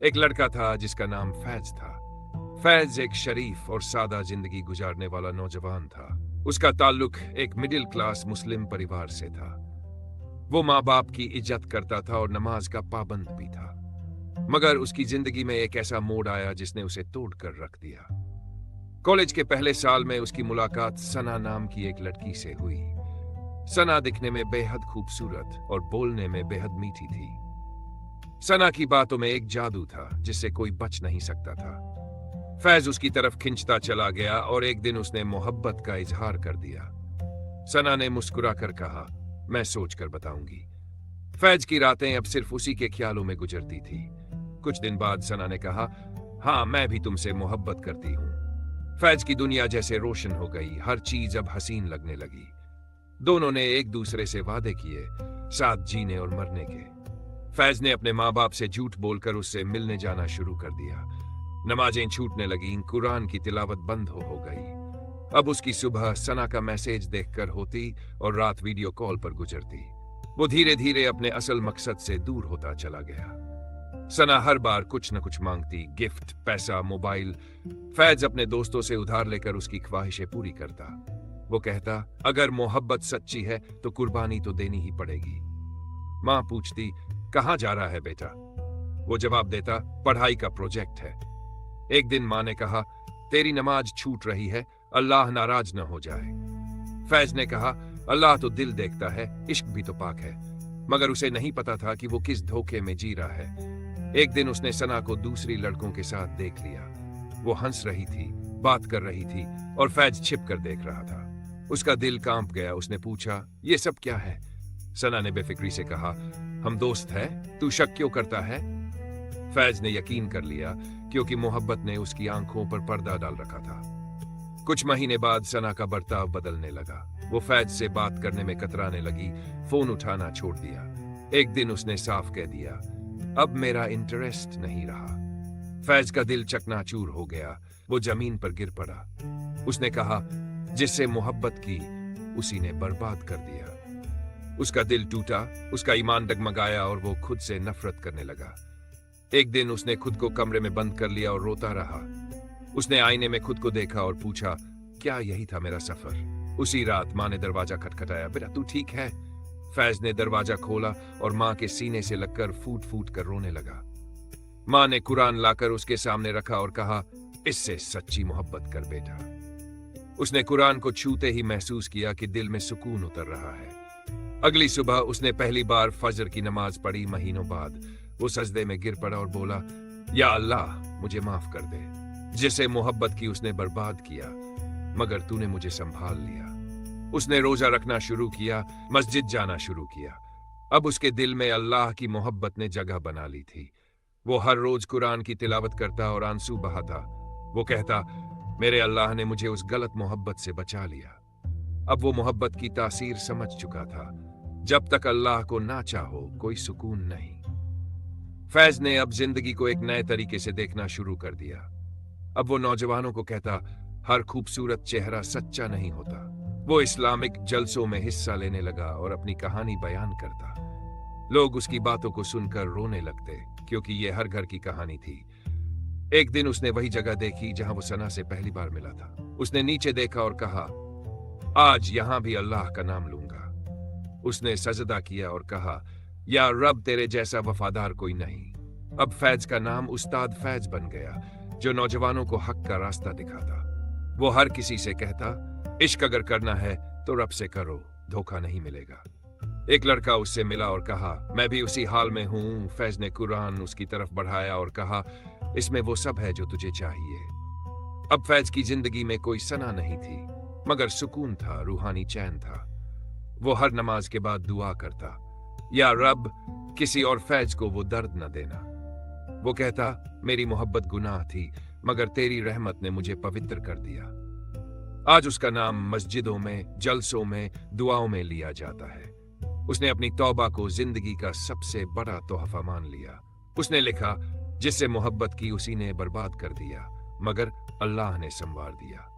एक लड़का था जिसका नाम फैज था। फैज एक शरीफ और सादा जिंदगी गुजारने वाला नौजवान था। उसका ताल्लुक एक मिडिल क्लास मुस्लिम परिवार से था। वो माँ बाप की इज्जत करता था और नमाज का पाबंद भी था। मगर उसकी जिंदगी में एक ऐसा मोड़ आया जिसने उसे तोड़ कर रख दिया। कॉलेज के पहले साल में उसकी मुलाकात सना नाम की एक लड़की से हुई। सना दिखने में बेहद खूबसूरत और बोलने में बेहद मीठी थी। सना की बातों में एक जादू था जिससे कोई बच नहीं सकता था। फैज उसकी तरफ खिंचता चला गया और एक दिन उसने मोहब्बत का इजहार कर दिया। सना ने मुस्कुराकर कहा, मैं सोच कर बताऊंगी। फैज की रातें अब सिर्फ उसी के ख्यालों में गुजरती थी। कुछ दिन बाद सना ने कहा, हाँ मैं भी तुमसे मोहब्बत करती हूँ। फैज की दुनिया जैसे रोशन हो गई, हर चीज अब हसीन लगने लगी। दोनों ने एक दूसरे से वादे किए, साथ जीने और मरने के। फैज ने अपने माँ बाप से झूठ बोलकर उससे मिलने जाना शुरू कर दिया। नमाजें छूटने लगीं, कुरान की तिलावत बंद हो गई। अब उसकी सुबह सना का मैसेज देखकर होती और रात वीडियो कॉल पर गुजरती। वो धीरे धीरे अपने असल मकसद से दूर होता चला गया। सना हर बार कुछ न कुछ मांगती, गिफ्ट, पैसा, मोबाइल। फैज अपने दोस्तों से उधार लेकर उसकी ख्वाहिशें पूरी करता। वो कहता, अगर मोहब्बत सच्ची है तो कुर्बानी तो देनी ही पड़ेगी। माँ पूछती, कहाँ जा रहा है बेटा? वो जवाब देता, पढ़ाई का प्रोजेक्ट है। एक दिन माँ ने कहा, तेरी नमाज छूट रही है, अल्लाह नाराज न हो जाए। फैज ने कहा, अल्लाह तो दिल देखता है, इश्क भी तो पाक है। मगर उसे नहीं पता था कि वो किस धोखे में जी रहा है। एक दिन उसने सना को दूसरी लड़कों के साथ देख लिया। वो हंस रही थी, बात कर रही थी और फैज छिप कर देख रहा था। उसका दिल कांप गया। उसने पूछा, ये सब क्या है? सना ने बेफिक्री से कहा, हम दोस्त हैं, तू शक क्यों करता है? फैज ने यकीन कर लिया क्योंकि मोहब्बत ने उसकी आंखों पर पर्दा डाल रखा था। कुछ महीने बाद सना का बर्ताव बदलने लगा। वो फैज से बात करने में कतराने लगी, फोन उठाना छोड़ दिया। एक दिन उसने साफ कह दिया, अब मेरा इंटरेस्ट नहीं रहा। फैज का दिल चकनाचूर हो गया। वो जमीन पर गिर पड़ा। उसने कहा, जिससे मोहब्बत की उसी ने बर्बाद कर दिया। उसका दिल टूटा, उसका ईमान डगमगाया और वो खुद से नफरत करने लगा। एक दिन उसने खुद को कमरे में बंद कर लिया और रोता रहा। उसने आईने में खुद को देखा और पूछा, क्या यही था मेरा सफर? उसी रात माँ ने दरवाजा खटखटाया। बेटा तू ठीक है? फैज ने दरवाजा खोला और माँ के सीने से लगकर फूट फूट कर रोने लगा। माँ ने कुरान लाकर उसके सामने रखा और कहा, इससे सच्ची मोहब्बत कर बेटा। उसने कुरान को छूते ही महसूस किया कि दिल में सुकून उतर रहा है। अगली सुबह उसने पहली बार फजर की नमाज पढ़ी। महीनों बाद वो सजदे में गिर पड़ा और बोला, या अल्लाह मुझे माफ कर दे। जिसे मोहब्बत की उसने बर्बाद किया, मगर तूने मुझे संभाल लिया। उसने रोजा रखना शुरू किया, मस्जिद जाना शुरू किया। अब उसके दिल में अल्लाह की मोहब्बत ने जगह बना ली थी। वो हर रोज कुरान की तिलावत करता और आंसू बहाता। वो कहता, मेरे अल्लाह ने मुझे उस गलत मोहब्बत से बचा लिया। अब वो मोहब्बत की तासीर समझ चुका था। जब तक अल्लाह को ना चाहो कोई सुकून नहीं। फैज ने अब जिंदगी को एक नए तरीके से देखना शुरू कर दिया। अब वो नौजवानों को कहता, हर खूबसूरत चेहरा सच्चा नहीं होता। वो इस्लामिक जलसों में हिस्सा लेने लगा और अपनी कहानी बयान करता। लोग उसकी बातों को सुनकर रोने लगते क्योंकि ये हर घर की कहानी थी। एक दिन उसने वही जगह देखी जहां वो सना से पहली बार मिला था। उसने नीचे देखा और कहा, आज यहां भी अल्लाह का नाम लूंगा। उसने सजदा किया और कहा, या रब तेरे जैसा वफादार कोई नहीं। अब फैज का नाम उस्ताद फैज बन गया, जो नौजवानों को हक का रास्ता दिखाता। वो हर किसी से कहता, इश्क अगर करना है तो रब से करो, धोखा नहीं मिलेगा। एक लड़का उससे मिला और कहा, मैं भी उसी हाल में हूं। फैज ने कुरान उसकी तरफ बढ़ाया और कहा, इसमें वो सब है जो तुझे चाहिए। अब फैज की जिंदगी में कोई सना नहीं थी, मगर सुकून था, रूहानी चैन था। वो हर नमाज के बाद दुआ करता, या रब किसी और फैज को वो दर्द न देना। वो कहता, मेरी मोहब्बत गुनाह थी, मगर तेरी रहमत ने मुझे पवित्र कर दिया। आज उसका नाम मस्जिदों में, जलसों में, दुआओं में लिया जाता है। उसने अपनी तौबा को जिंदगी का सबसे बड़ा तोहफा मान लिया। उसने लिखा, जिससे मोहब्बत की उसी ने बर्बाद कर दिया, मगर अल्लाह ने संवार दिया।